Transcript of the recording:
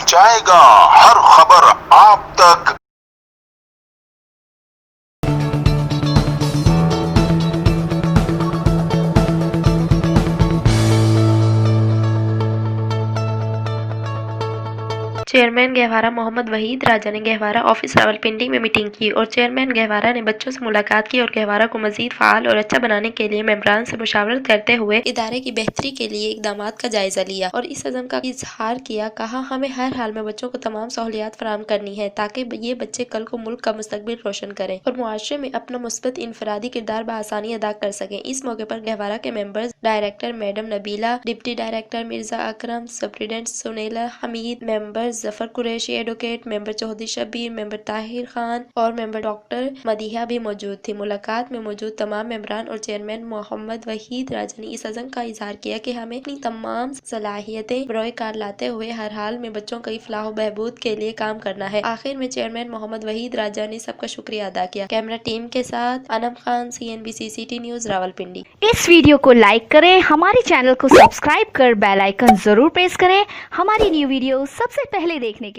पहुंचाए गा हर खबर आप तक। चेयरमैन गहवारा मोहम्मद वहीद राजा ने गहवारा ऑफिस रावलपिंडी में मीटिंग की और चेयरमैन गहवारा ने बच्चों से मुलाकात की और गहवारा को मजीद फाल और अच्छा बनाने के लिए मेंबरान से मुशावरत करते हुए इदारे की बेहतरी के लिए इकदामात का जायजा लिया और इस अज़म का इजहार किया। कहा, हमें हर हाल में बच्चों को तमाम सहूलियात फराहम करनी है ताकि ये बच्चे कल को मुल्क का मुस्तकबिल रोशन करें और मुआशरे में अपना मुस्बत इनफरादी किरदार बआसानी अदा कर सकें। इस मौके पर गहवारा के members director madam Nabeela, deputy director Mirza Akram, superintendent Sunela Hameed, member Zafar Qureshi advocate, member Chaudhry Shabbir, member Tahir Khan और मेंबर डॉक्टर मदीहा भी मौजूद थी। मुलाकात में मौजूद तमाम मेंबरान और चेयरमैन मोहम्मद वहीद राजा ने इस अज़म का इजहार किया कि हमें अपनी तमाम सलाहियतें बरोए कार लाते हुए हर हाल में बच्चों की फलाह बहबूद के लिए काम करना है। आखिर में चेयरमैन मोहम्मद वहीद राजा ने सबका शुक्रिया अदा किया। कैमरा टीम के साथ Anam Khan, CNBC city news, Rawalpindi. इस वीडियो को लाइक करें, हमारे चैनल को सब्सक्राइब कर बेल आइकन जरूर प्रेस करें हमारी न्यू वीडियो सबसे पहले देखने के लिए।